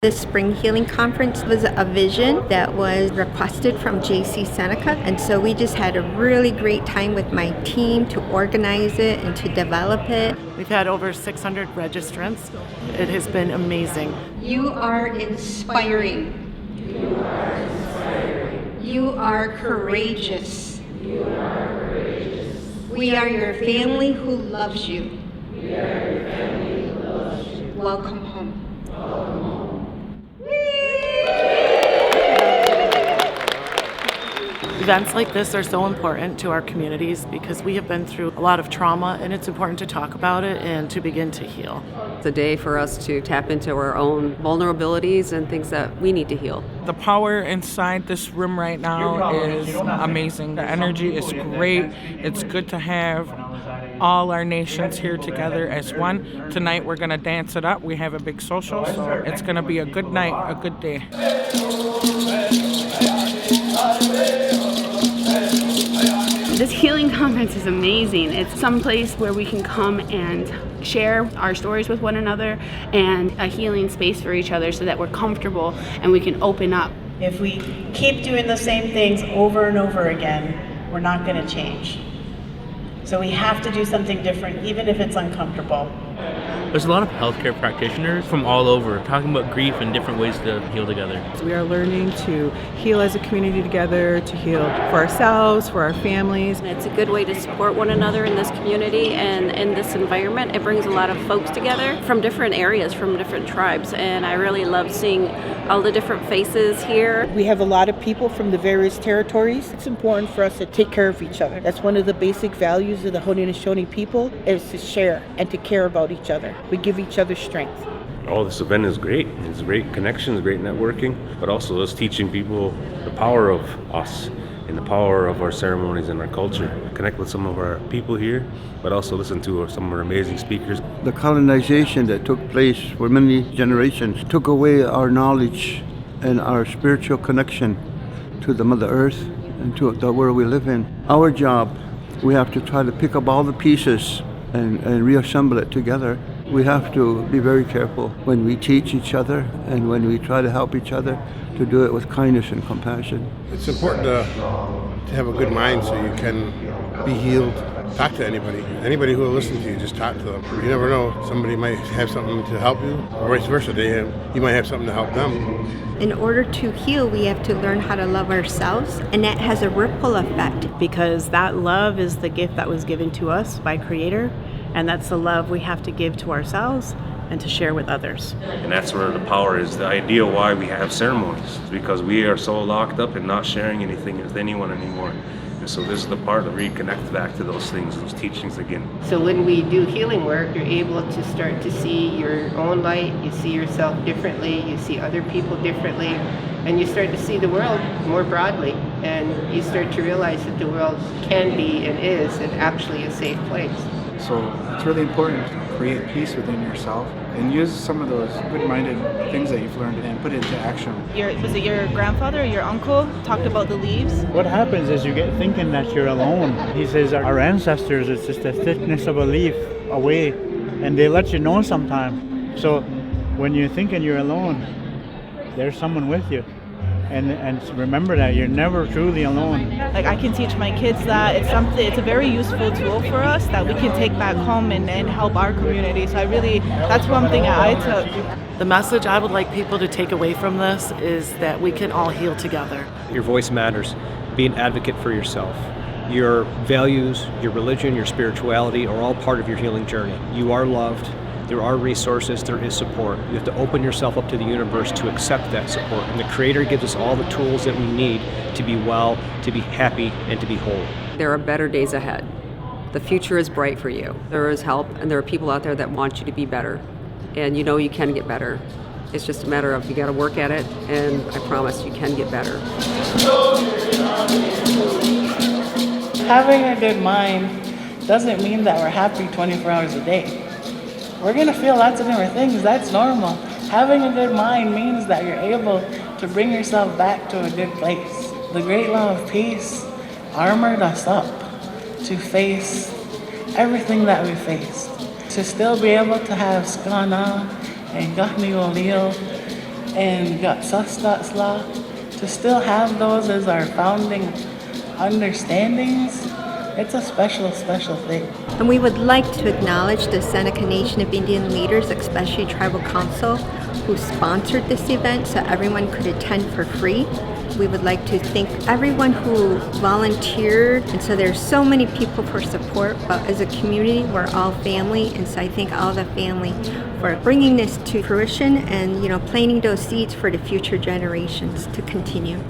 The Spring Healing Conference was a vision that was requested from JC Seneca, and so we just had a really great time with my team to organize it and to develop it. We've had over 600 registrants. It has been amazing. You are inspiring. You are courageous. We are your family who loves you. Welcome home. Events like this are so important to our communities because we have been through a lot of trauma, and it's important to talk about it and to begin to heal. It's a day for us to tap into our own vulnerabilities and things that we need to heal. The power inside this room right now is amazing. The energy is great. It's good to have all our nations here together as one. Tonight we're going to dance it up. We have a big social, so it's going to be a good night, a good day. This healing conference is amazing. It's some place where we can come and share our stories with one another and a healing space for each other so that we're comfortable and we can open up. If we keep doing the same things over and over again, we're not going to change. So we have to do something different, even if it's uncomfortable. There's a lot of healthcare practitioners from all over talking about grief and different ways to heal together. We are learning to heal as a community together, to heal for ourselves, for our families. It's a good way to support one another in this community and in this environment. It brings a lot of folks together from different areas, from different tribes, and I really love seeing all the different faces here. We have a lot of people from the various territories. It's important for us to take care of each other. That's one of the basic values of the Haudenosaunee people, is to share and to care about each other. We give each other strength. Oh, this event is great. It's great connections, great networking, but also us teaching people the power of us and the power of our ceremonies and our culture. Connect with some of our people here, but also listen to some of our amazing speakers. The colonization that took place for many generations took away our knowledge and our spiritual connection to the Mother Earth and to the world we live in. Our job, we have to try to pick up all the pieces and reassemble it together. We have to be very careful when we teach each other and when we try to help each other to do it with kindness and compassion. It's important to have a good mind so you can be healed. Talk to anybody who will listen to you, just talk to them. You never know, somebody might have something to help you, or vice versa, you might have something to help them. In order to heal, we have to learn how to love ourselves, and that has a ripple effect. Because that love is the gift that was given to us by Creator, and that's the love we have to give to ourselves and to share with others. And that's where the power is, the idea why we have ceremonies, because we are so locked up in not sharing anything with anyone anymore. And so this is the part to reconnect back to those things, those teachings again. So when we do healing work, you're able to start to see your own light, you see yourself differently, you see other people differently, and you start to see the world more broadly, and you start to realize that the world can be and is and actually a safe place. So it's really important to create peace within yourself and use some of those good-minded things that you've learned and put it into action. Was it your grandfather or your uncle talked about the leaves? What happens is you get thinking that you're alone. He says our ancestors, it's just the thickness of a leaf away, and they let you know sometime. So when you're thinking you're alone, there's someone with you. And remember that you're never truly alone. Like, I can teach my kids that it's a very useful tool for us that we can take back home and help our community. So that's one thing I took. The message I would like people to take away from this is that we can all heal together. Your voice matters. Be an advocate for yourself. Your values, your religion, your spirituality are all part of your healing journey. You are loved. There are resources, there is support. You have to open yourself up to the universe to accept that support. And the Creator gives us all the tools that we need to be well, to be happy, and to be whole. There are better days ahead. The future is bright for you. There is help, and there are people out there that want you to be better. And you know you can get better. It's just a matter of you got to work at it, and I promise you can get better. Having a good mind doesn't mean that we're happy 24 hours a day. We're going to feel lots of different things. That's normal. Having a good mind means that you're able to bring yourself back to a good place. The great law of peace armored us up to face everything that we faced. To still be able to have Skana and Gachmi O'Leil and we got Sastatsla. To still have those as our founding understandings, it's a special, special thing. And we would like to acknowledge the Seneca Nation of Indian leaders, especially Tribal Council, who sponsored this event so everyone could attend for free. We would like to thank everyone who volunteered, and so there's so many people for support, but as a community, we're all family, and so I thank all the family for bringing this to fruition and, planting those seeds for the future generations to continue.